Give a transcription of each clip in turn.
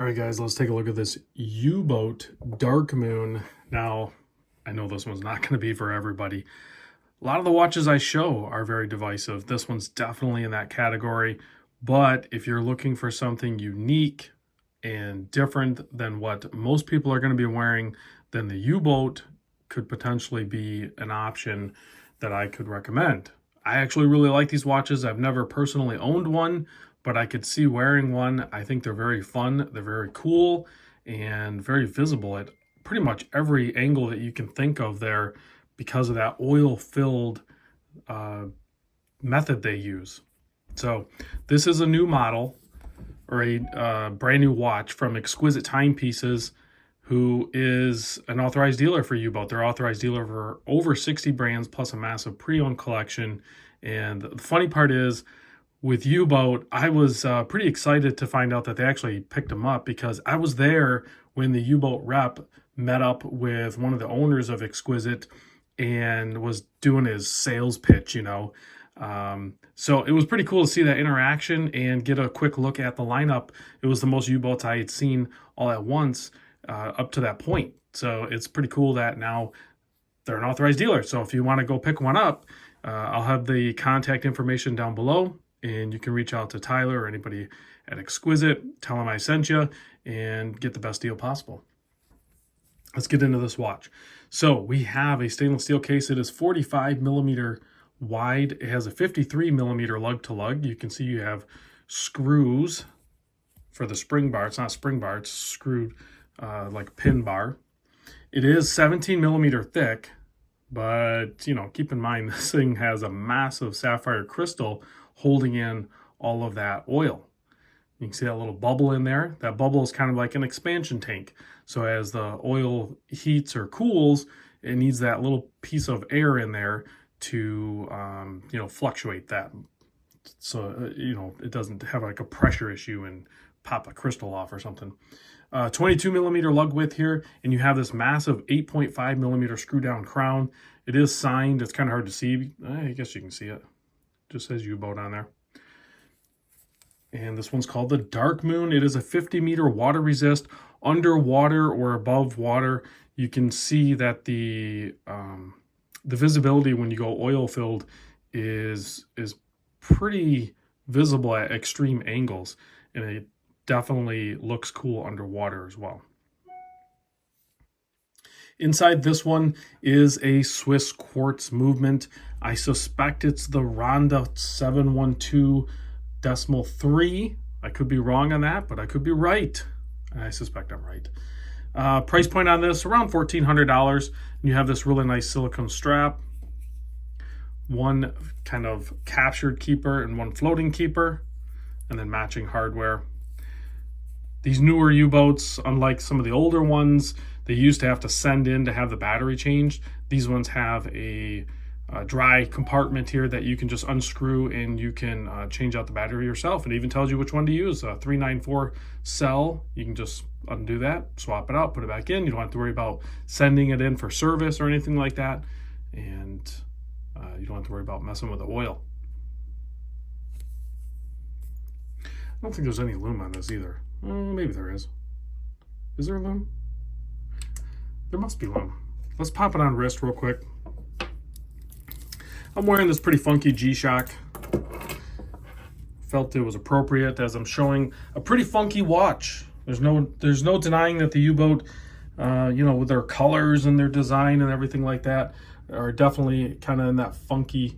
All right, guys, let's take a look at this U-boat Darkmoon. Now, I know this one's not going to be for everybody. A lot of the watches I show are very divisive. This one's definitely in that category. But if you're looking for something unique and different than what most people are going to be wearing, then the U-boat could potentially be an option that I could recommend. I actually really like these watches. I've never personally owned one, but I could see wearing one. I think they're very fun, they're very cool, and very visible at pretty much every angle that you can think of there because of that oil-filled method they use. So this is a new model, or a brand new watch from Exquisite Timepieces, who is an authorized dealer for U-boat. They're authorized dealer for over 60 brands plus a massive pre-owned collection. And the funny part is, with U-boat, I was pretty excited to find out that they actually picked them up, because I was there when the U-boat rep met up with one of the owners of Exquisite and was doing his sales pitch, So it was pretty cool to see that interaction and get a quick look at the lineup. It was the most U-boats I had seen all at once up to that point. So it's pretty cool that now they're an authorized dealer. So if you want to go pick one up, I'll have the contact information down below, and you can reach out to Tyler or anybody at Exquisite, tell them I sent you, and get the best deal possible. Let's get into this watch. So we have a stainless steel case. It is 45 millimeter wide. It has a 53 millimeter lug to lug. You can see you have screws for the spring bar. It's not spring bar, it's screwed like a pin bar. It is 17 millimeter thick, but keep in mind this thing has a massive sapphire crystal holding in all of that oil. You can see that little bubble in there. That bubble is kind of like an expansion tank. So as the oil heats or cools, it needs that little piece of air in there to fluctuate that. So it doesn't have like a pressure issue and pop a crystal off or something. 22 millimeter lug width here, and you have this massive 8.5 millimeter screw down crown. It is signed. It's kind of hard to see. I guess you can see it. Just says U-boat on there. And this one's called the Darkmoon. It is a 50 meter water resist. Underwater or above water, you can see that the visibility when you go oil filled is pretty visible at extreme angles, and it definitely looks cool underwater as well. Inside this one is a Swiss quartz movement. I suspect it's the Ronda 712.3. I could be wrong on that, but I could be right. I suspect I'm right. Price point on this, around $1,400. And you have this really nice silicone strap, one kind of captured keeper and one floating keeper, and then matching hardware. These newer U-boats, unlike some of the older ones, they used to have to send in to have the battery changed. These ones have a dry compartment here that you can just unscrew, and you can change out the battery yourself. It even tells you which one to use. A 394 cell, you can just undo that, swap it out, put it back in. You don't have to worry about sending it in for service or anything like that. And you don't have to worry about messing with the oil. I don't think there's any lume on this either. Maybe there is. Is there a lume? There must be lume. Let's pop it on wrist real quick. I'm wearing this pretty funky G-Shock. Felt it was appropriate as I'm showing a pretty funky watch. There's no denying that the U-boat, with their colors and their design and everything like that, are definitely kind of in that funky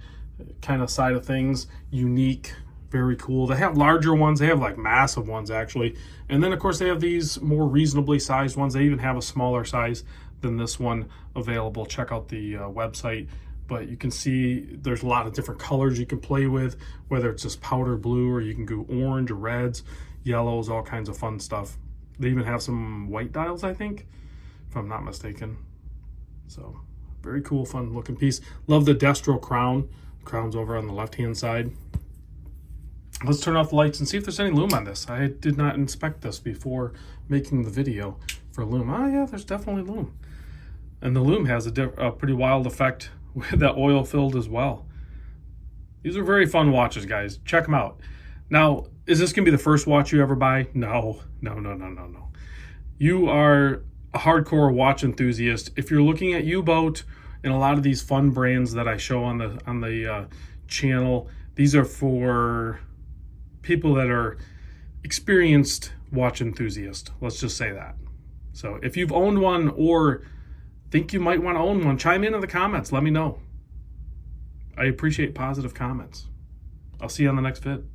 kind of side of things. Unique, very cool. They have larger ones. They have like massive ones actually. And then of course they have these more reasonably sized ones. They even have a smaller size than this one available. Check out the website. But you can see there's a lot of different colors you can play with, whether it's just powder blue or you can go orange or reds, yellows, all kinds of fun stuff. They even have some white dials, I think, if I'm not mistaken. So very cool, fun looking piece. Love the Destro crown. The crown's over on the left-hand side. Let's turn off the lights and see if there's any lume on this. I did not inspect this before making the video for lume. Oh yeah, there's definitely lume. And the lume has a pretty wild effect with that oil filled as well. These are very fun watches, guys. Check them out. Now, Is this going to be the first watch you ever buy? No. You are a hardcore watch enthusiast. If you're looking at U-Boat and a lot of these fun brands that I show on the channel, these are for people that are experienced watch enthusiasts. Let's just say that. So if you've owned one or think you might want to own one, chime in the comments. Let me know. I appreciate positive comments. I'll see you on the next vid.